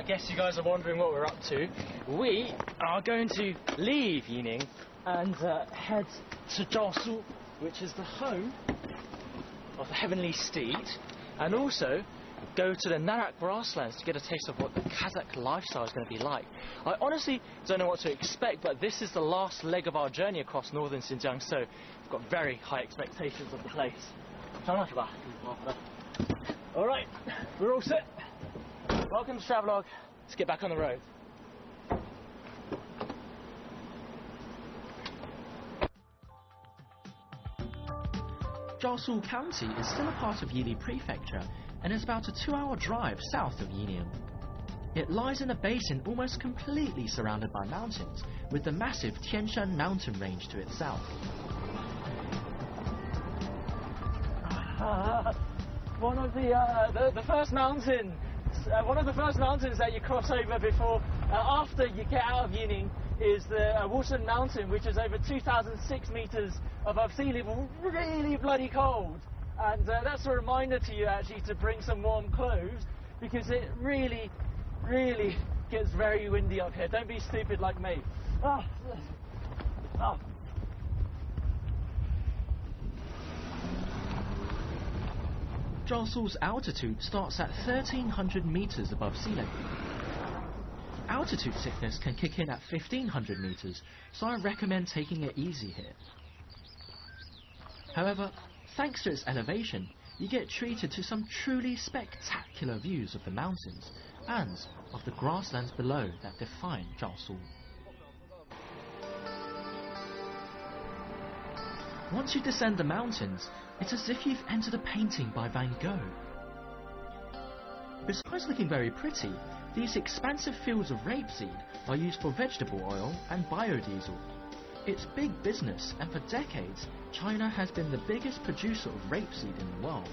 guess you guys are wondering what we're up to. We are going to leave Yining and head to Jiaosu, which is the home of the Heavenly Steed, and also go to the Narak grasslands to get a taste of what the Kazakh lifestyle is going to be like. I honestly don't know what to expect, but this is the last leg of our journey across northern Xinjiang, so I've got very high expectations of the place. Alright, we're all set. Welcome to Travelogue. Let's get back on the road. Jiaosu County is still a part of Yili Prefecture and is about a 2-hour drive south of Yining. It lies in a basin almost completely surrounded by mountains, with the massive Tianshan mountain range to its south. One of the first mountains that you cross over before, after you get out of Yining, is the Wushan Mountain, which is over 2,006 meters above sea level, really bloody cold. And that's a reminder to you actually to bring some warm clothes, because it really, really gets very windy up here. Don't be stupid like me. Jiaosu's altitude starts at 1,300 meters above sea level. Altitude sickness can kick in at 1,500 meters, so I recommend taking it easy here. However, thanks to its elevation, you get treated to some truly spectacular views of the mountains and of the grasslands below that define Jiaosu. Once you descend the mountains, it's as if you've entered a painting by Van Gogh. Besides looking very pretty, these expansive fields of rapeseed are used for vegetable oil and biodiesel. It's big business, and for decades, China has been the biggest producer of rapeseed in the world.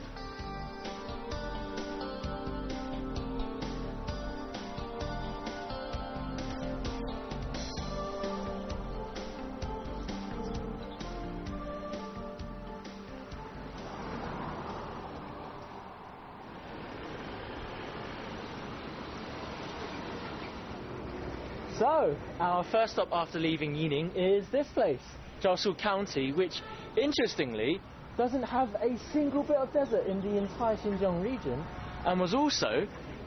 So, our first stop after leaving Yining is this place, Jiaosu County, which, interestingly, doesn't have a single bit of desert in the entire Xinjiang region, and was also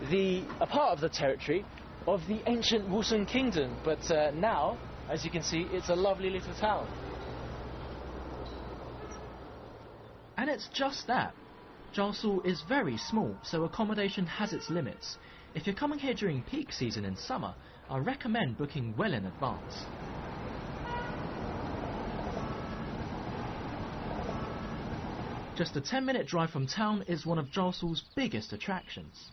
a part of the territory of the ancient Wushan Kingdom. But now, as you can see, it's a lovely little town. And it's just that. Jiaosu is very small, so accommodation has its limits. If you're coming here during peak season in summer, I recommend booking well in advance. Just a 10-minute drive from town is one of Jiaosu's biggest attractions.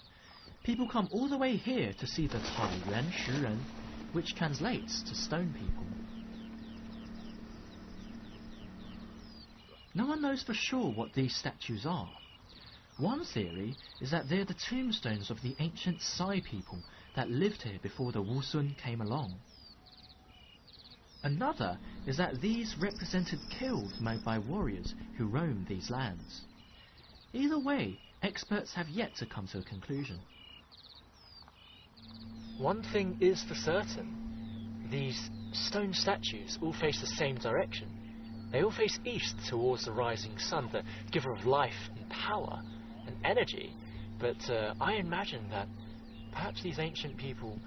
People come all the way here to see the Taiyuan Shiren, which translates to stone people. No one knows for sure what these statues are. One theory is that they're the tombstones of the ancient Sai people that lived here before the Wushan came along. Another is that these represented kilns made by warriors who roamed these lands. Either way, experts have yet to come to a conclusion. One thing is for certain, these stone statues all face the same direction. They all face east towards the rising sun, the giver of life and power and energy. But I imagine that perhaps these ancient people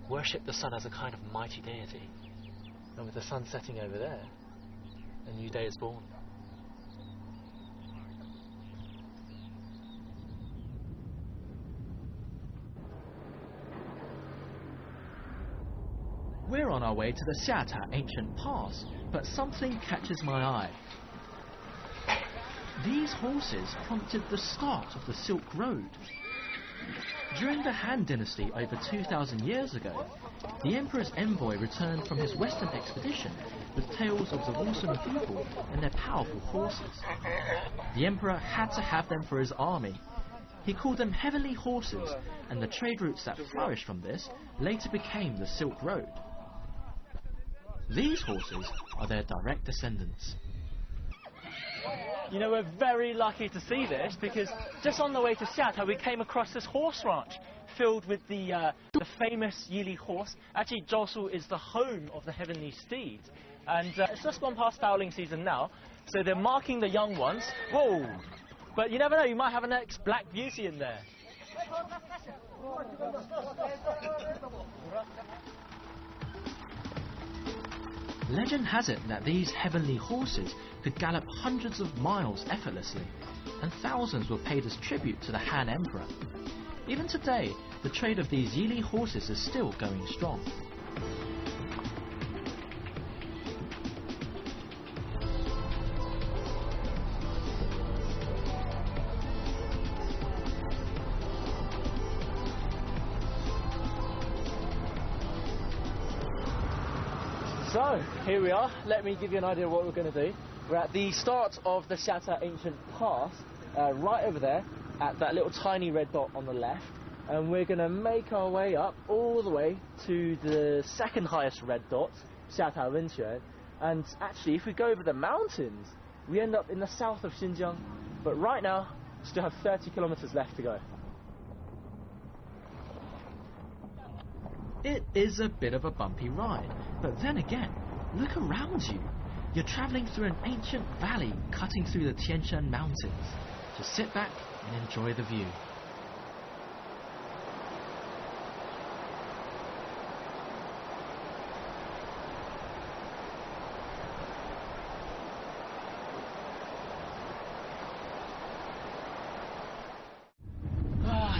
worship the sun as a kind of mighty deity. And with the sun setting over there, a new day is born. We're on our way to the Xiata ancient pass, but something catches my eye. These horses prompted the start of the Silk Road. During the Han Dynasty over 2,000 years ago, the Emperor's envoy returned from his western expedition with tales of the Wushan people and their powerful horses. The Emperor had to have them for his army. He called them heavenly horses, and the trade routes that flourished from this later became the Silk Road. These horses are their direct descendants. You know, we're very lucky to see this, because just on the way to Xiata we came across this horse ranch filled with the famous Yili horse. Actually, Jiaoshu is the home of the heavenly steed. And it's just gone past fowling season now, so they're marking the young ones. Whoa! But you never know, you might have an next Black Beauty in there. Legend has it that these heavenly horses could gallop hundreds of miles effortlessly, and thousands were paid as tribute to the Han Emperor. Even today, the trade of these Yili horses is still going strong. So, here we are. Let me give you an idea of what we're going to do. We're at the start of the Xiata Ancient Pass, right over there, at that little tiny red dot on the left. And we're going to make our way up all the way to the second highest red dot, Xiata Wenquan. And actually, if we go over the mountains, we end up in the south of Xinjiang. But right now, we still have 30 kilometers left to go. It is a bit of a bumpy ride, but then again, look around you. You're travelling through an ancient valley cutting through the Tianshan Mountains. Just sit back and enjoy the view.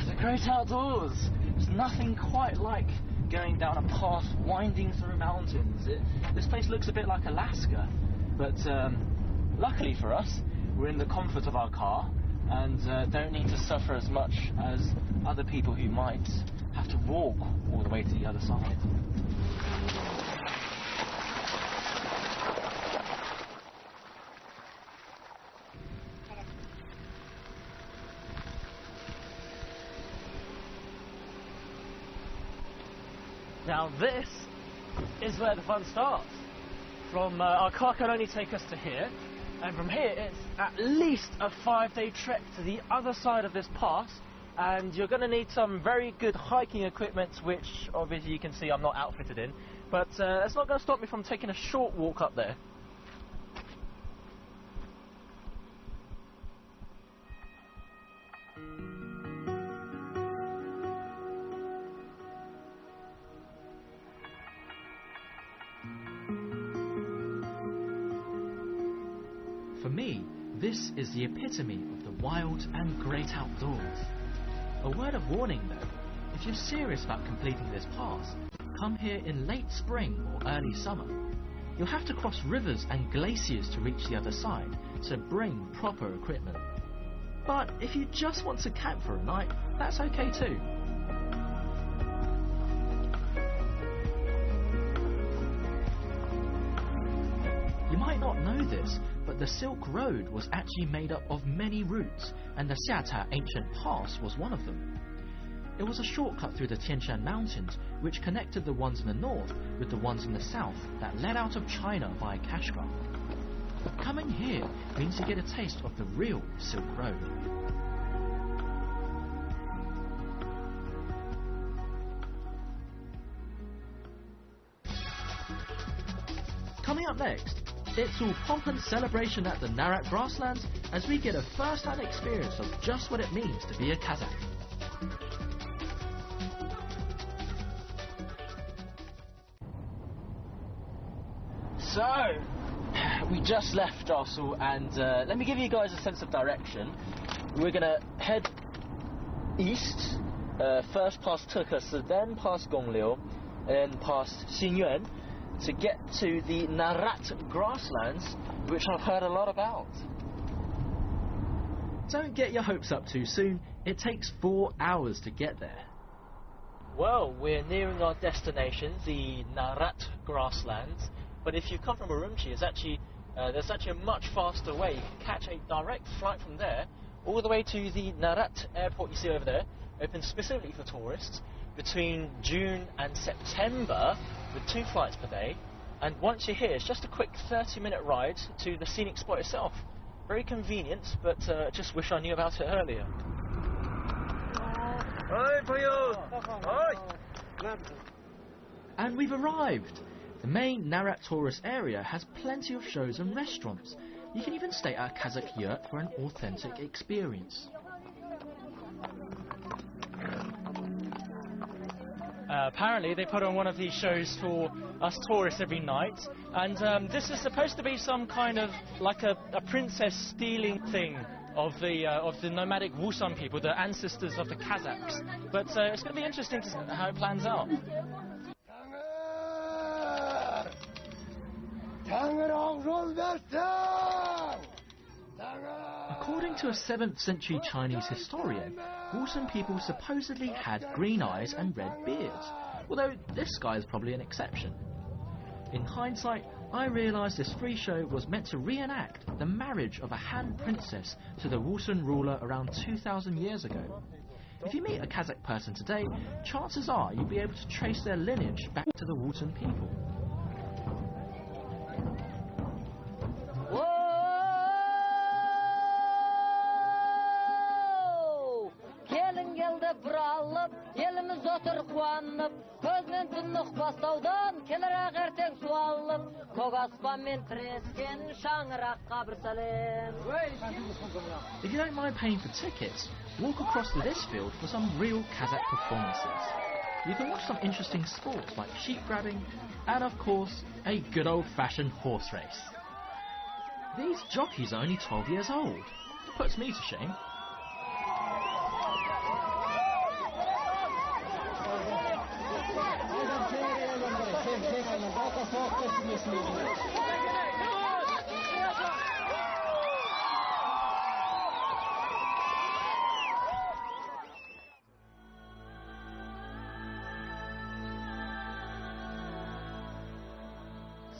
The great outdoors. There's nothing quite like going down a path winding through mountains. This place looks a bit like Alaska, but luckily for us, we're in the comfort of our car and don't need to suffer as much as other people who might have to walk all the way to the other side. Now this is where the fun starts. From our car can only take us to here, and from here it's at least a 5-day trek to the other side of this pass, and you're going to need some very good hiking equipment, which obviously you can see I'm not outfitted in, but that's not going to stop me from taking a short walk up there. For me, this is the epitome of the wild and great outdoors. A word of warning though, if you're serious about completing this pass, come here in late spring or early summer. You'll have to cross rivers and glaciers to reach the other side, so bring proper equipment. But if you just want to camp for a night, that's okay too. You might not know this, but the Silk Road was actually made up of many routes, and the Xiata Ancient Pass was one of them. It was a shortcut through the Tianshan Mountains, which connected the ones in the north with the ones in the south that led out of China via Kashgar. Coming here means you get a taste of the real Silk Road. Coming up next, it's all pomp and celebration at the Narat grasslands as we get a first-hand experience of just what it means to be a Kazakh. So, we just left Jiaoshu, and let me give you guys a sense of direction. We're going to head east, first past Tekesi, then past Gongliu, and then past Xinyuan, to get to the Narat grasslands, which I've heard a lot about. Don't get your hopes up too soon, it takes 4 hours to get there. Well, we're nearing our destination, the Narat grasslands, but if you come from Urumqi, there's actually a much faster way. You can catch a direct flight from there all the way to the Narat airport you see over there, open specifically for tourists, between June and September, with 2 flights per day. And once you're here, it's just a quick 30-minute ride to the scenic spot itself. Very convenient, but just wish I knew about it earlier. And we've arrived! The main Narat tourist area has plenty of shows and restaurants. You can even stay at a Kazakh yurt for an authentic experience. Apparently they put on one of these shows for us tourists every night, and this is supposed to be some kind of like a princess stealing thing of the nomadic Wusan people, the ancestors of the Kazakhs. But it's going to be interesting to see how it plans out. According to a 7th century Chinese historian, Wusan people supposedly had green eyes and red beards, although this guy is probably an exception. In hindsight, I realised this free show was meant to reenact the marriage of a Han princess to the Wusan ruler around 2,000 years ago. If you meet a Kazakh person today, chances are you'll be able to trace their lineage back to the Wusan people. If you don't mind paying for tickets, walk across to this field for some real Kazakh performances. You can watch some interesting sports like sheep grabbing and, of course, a good old-fashioned horse race. These jockeys are only 12 years old. Puts me to shame.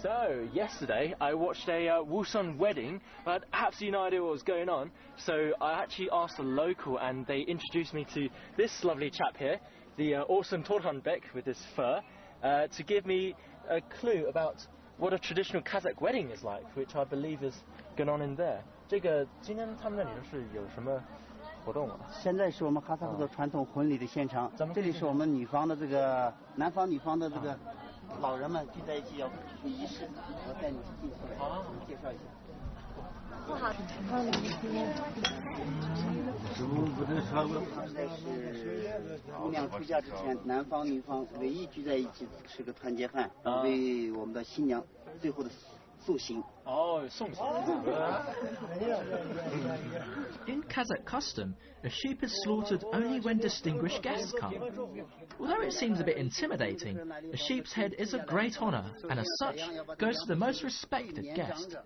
So, yesterday I watched a Wusan wedding, but I had absolutely no idea what was going on, so I actually asked a local and they introduced me to this lovely chap here, the awesome Torhanbek with his fur, to give me a clue about what a traditional Kazakh wedding is like, which I believe is going on in there. 这个今天他们那里是有什么活动啊？现在是我们哈萨克的传统婚礼的现场，这里是我们女方的这个男方女方的这个老人们聚在一起要仪式，我带你进去介绍一下。不好，这是姑娘出嫁之前，男方女方唯一聚在一起吃个团结饭，为我们的新娘最后的送行。哦，送行。In Kazakh custom, a sheep is slaughtered only when distinguished guests come. Although it seems a bit intimidating, a sheep's head is a great honour, and as such, goes to the most respected guest.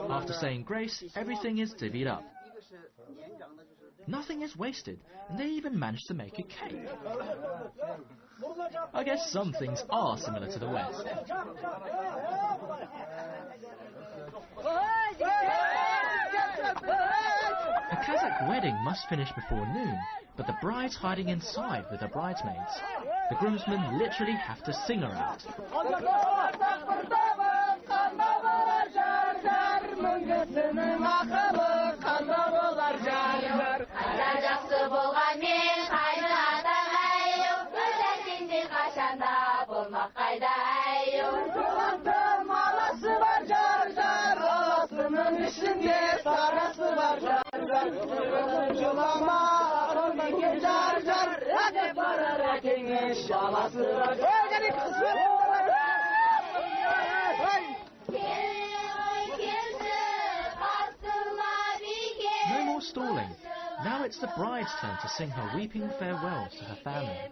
After saying grace, everything is divvied up. Nothing is wasted, and they even managed to make a cake. I guess some things are similar to the West. A Kazakh wedding must finish before noon, but the bride's hiding inside with the bridesmaids. The groomsmen literally have to sing her out. No more stalling. Now it's the bride's turn to sing her weeping farewells to her family.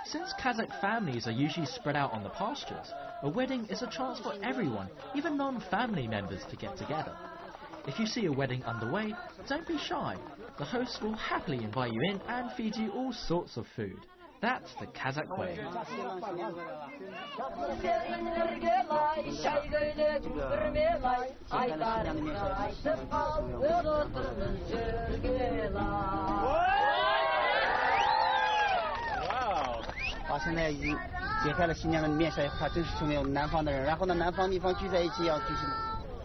Since Kazakh families are usually spread out on the pastures, a wedding is a chance for everyone, even non-family members, to get together. If you see a wedding underway, don't be shy. The hosts will happily invite you in and feed you all sorts of food. That's the Kazakh way. Wow. 好，现在已经解开了新娘的面纱，她正式成为我们南方的人。然后呢，南方女方聚在一起要就是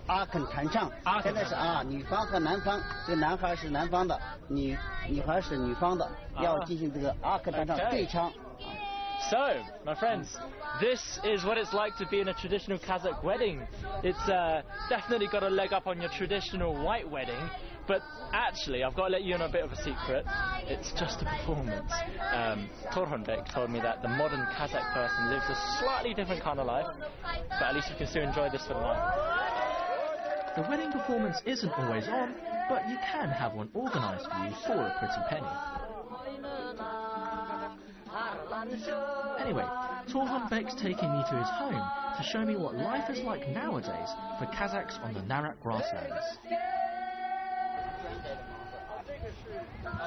阿肯弹唱。现在是女方和男方，这个男孩是南方的，女孩是女方的，要进行这个阿肯弹唱对唱。So, my friends, this is what it's like to be in a traditional Kazakh wedding. It's definitely got a leg up on your traditional white wedding, but actually, I've got to let you in a bit of a secret. It's just a performance. Torhunbek told me that the modern Kazakh person lives a slightly different kind of life, but at least you can still enjoy this for the night. The wedding performance isn't always on, but you can have one organised for you for a pretty penny. Anyway, Torhan Bek's taking me to his home to show me what life is like nowadays for Kazakhs on the Narak grasslands.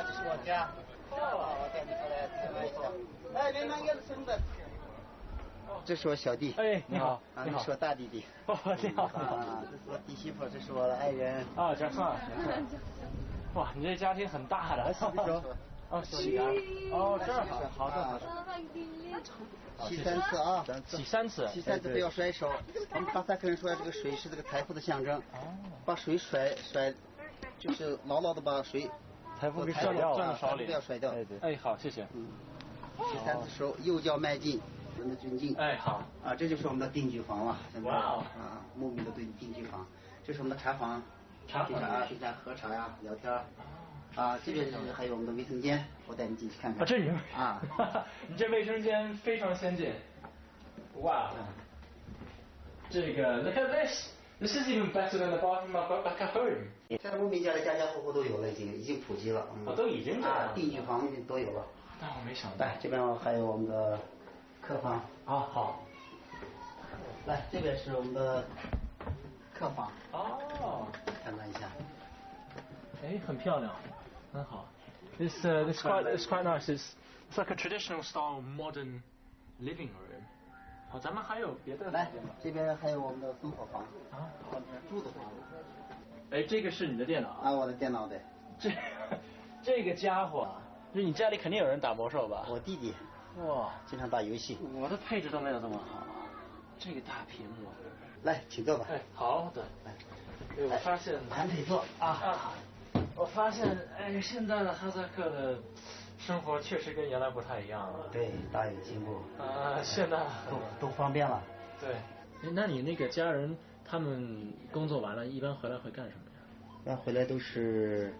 这是我家。我带你过来参观一下。哎，连那也是生的。这是我小弟。哎，你好。这是我大弟弟。哦，你好。这是我弟媳妇，这是我的爱人。这算。哇，你这家庭很大的。洗啊！这儿好的。洗3次啊！洗3次。洗3次不要甩手。我们哈萨克人说这个水是这个财富的象征。把水甩，就是牢牢的把水。财富给甩掉，攥手里不要甩掉。哎，好，谢谢。洗3次手，右脚迈进，人的尊敬。哎，好。这就是我们的定居房了。哇！牧民的定居房，这是我们的茶房。平常喝茶呀，聊天。这边是还有我们的卫生间，我带你进去看看。这里你这卫生间非常先进。哇！这个 look at this. This is even better than the bathroom I've got back at home. 现在牧民家里家家户户都有了，已经普及了。都已经这样。定居房都有了。但我没想到。来，这边还有我们的客房。好。来，这边是我们的客房。看看一下。哎，很漂亮，很好。This quite nice. It's like a traditional style modern living room. 好，咱们还有别的。来，这边还有我们的生活房。住的房。哎，这个是你的电脑我的电脑的。这个家伙，你家里肯定有人打魔兽吧？我弟弟。哇，经常打游戏。我的配置都没有这么好。这个大屏幕。来，请坐吧。哎，好的。我发现盘腿坐我发现现在的哈萨克的生活确实跟原来不太一样了。对，大有进步。现在都方便了。对。那你那个家人他们工作完了，一般回来会干什么呀？那回来都是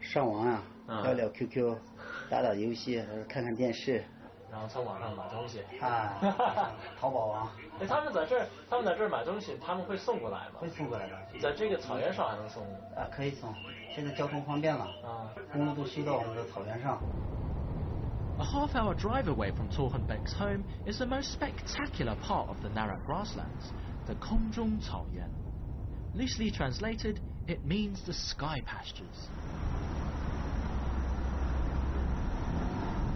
上网聊聊 QQ， 打游戏，看看电视。然后从网上买东西。淘宝网。他们在这儿买东西，他们会送过来吗？会送过来的。在这个草原上还能送？可以送。现在交通方便了。公路都修到我们的草原上。A half-hour drive away from Torhan Bek's home is the most spectacular part of the Narak grasslands, the Kongjong Caoyuan. Loosely translated, it means the sky pastures.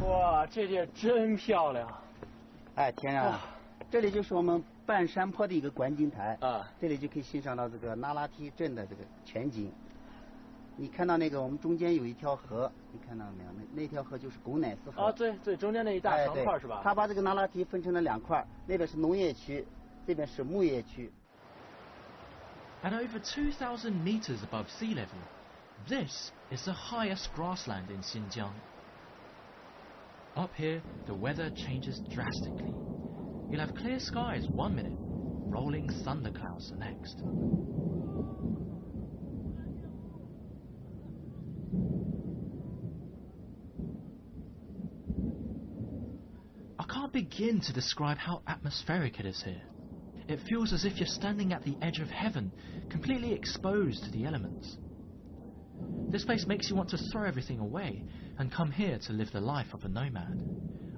哇，这地儿真漂亮！天啊！这里就是我们半山坡的一个观景台这里就可以欣赏到这个那拉提镇的这个全景。你看到那个我们中间有一条河，你看到没有？那条河就是贡乃斯河。对，中间那一大长块是吧？它把这个那拉提分成了2块，那边是农业区，这边是牧业区。At over 2,000 meters above sea level, this is the highest grassland in Xinjiang. Up here, the weather changes drastically. You'll have clear skies 1 minute, rolling thunderclouds the next. I can't begin to describe how atmospheric it is here. It feels as if you're standing at the edge of heaven, completely exposed to the elements. This place makes you want to throw everything away and come here to live the life of a nomad.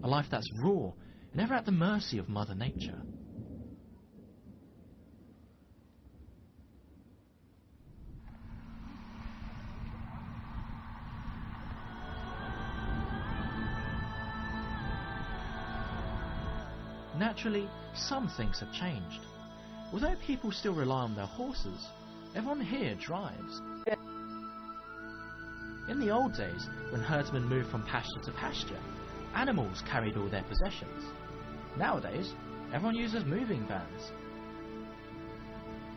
A life that's raw, never at the mercy of Mother Nature. naturally, some things have changed. Although people still rely on their horses, everyone here drives. In the old days, when herdsmen moved from pasture to pasture, animals carried all their possessions. Nowadays, everyone uses moving vans.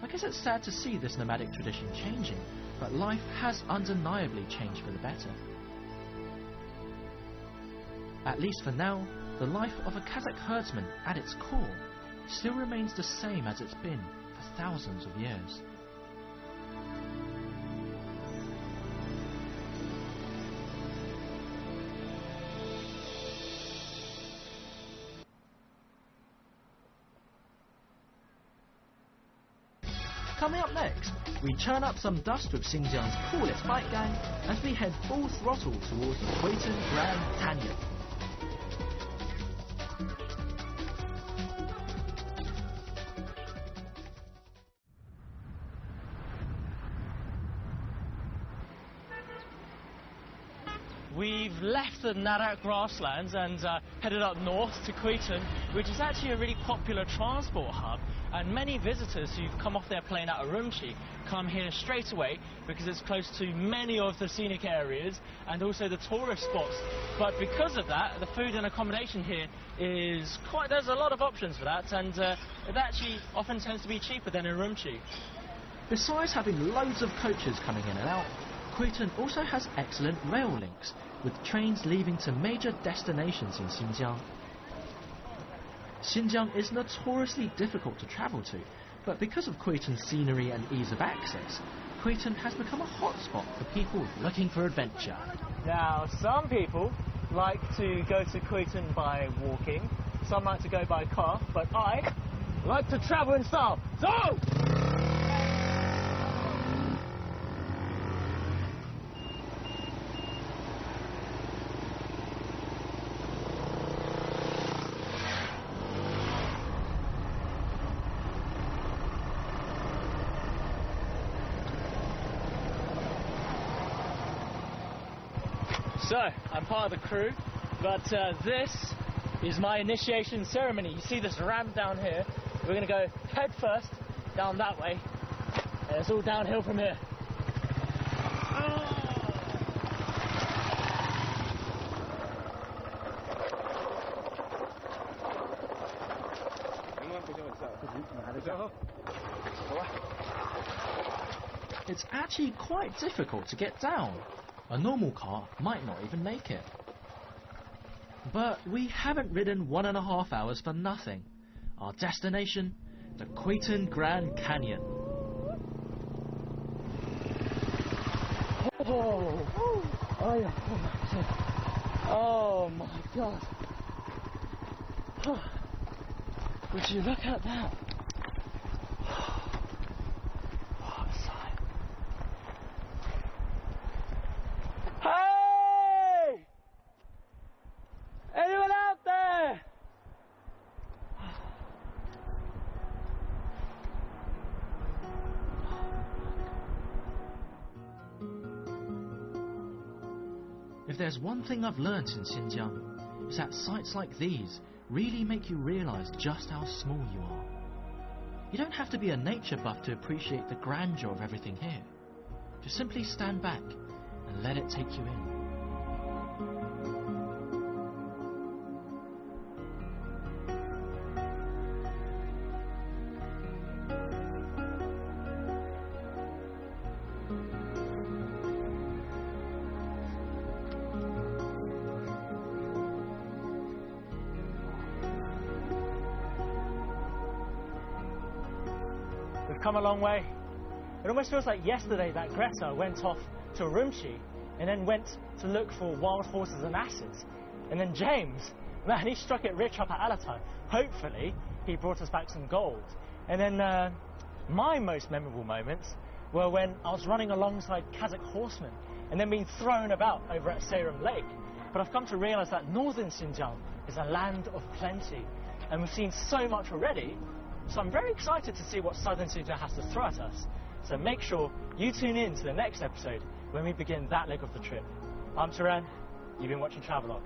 I guess it's sad to see this nomadic tradition changing, but life has undeniably changed for the better. At least for now, the life of a Kazakh herdsman at its core still remains the same as it's been for thousands of years. Coming up next, we churn up some dust with Xinjiang's coolest bike gang as we head full throttle towards the Kwaitan Grand Canyon. We've left the Narak grasslands and headed up north to Kwaitan, which is actually a really popular transport hub, and many visitors who've come off their plane at Urumqi come here straight away because it's close to many of the scenic areas and also the tourist spots. But because of that, the food and accommodation here is there's a lot of options for that, and it actually often tends to be cheaper than in Urumqi. Besides having loads of coaches coming in and out, Kwaitan also has excellent rail links, with trains leaving to major destinations in Xinjiang. Xinjiang is notoriously difficult to travel to, but because of Kwaitan's scenery and ease of access, Kwaitan has become a hotspot for people looking for adventure. Now, some people like to go to Kwaitan by walking, some like to go by car, but I like to travel in style. So! So, I'm part of the crew, but this is my initiation ceremony. You see this ramp down here? We're going to go head first down that way, and it's all downhill from here. It's actually quite difficult to get down. A normal car might not even make it. But we haven't ridden 1.5 hours for nothing. Our destination, the Kwaitan Grand Canyon. Oh my God. Would you look at that? What a sight. Hey! Anyone out there? If there's one thing I've learnt in Xinjiang, it's that sights like these really make you realise just how small you are. You don't have to be a nature buff to appreciate the grandeur of everything here. Just simply stand back and let it take you in. We've come a long way. It almost feels like yesterday that Greta went off to Urumqi and then went to look for wild horses and asses. And then James, man, he struck it rich up at Alatai. Hopefully, he brought us back some gold. And then my most memorable moments were when I was running alongside Kazakh horsemen and then being thrown about over at Seyram Lake. But I've come to realize that northern Xinjiang is a land of plenty. And we've seen so much already. So I'm very excited to see what southern Xinjiang has to throw at us. So make sure you tune in to the next episode when we begin that leg of the trip. I'm Taran, you've been watching Travelogue.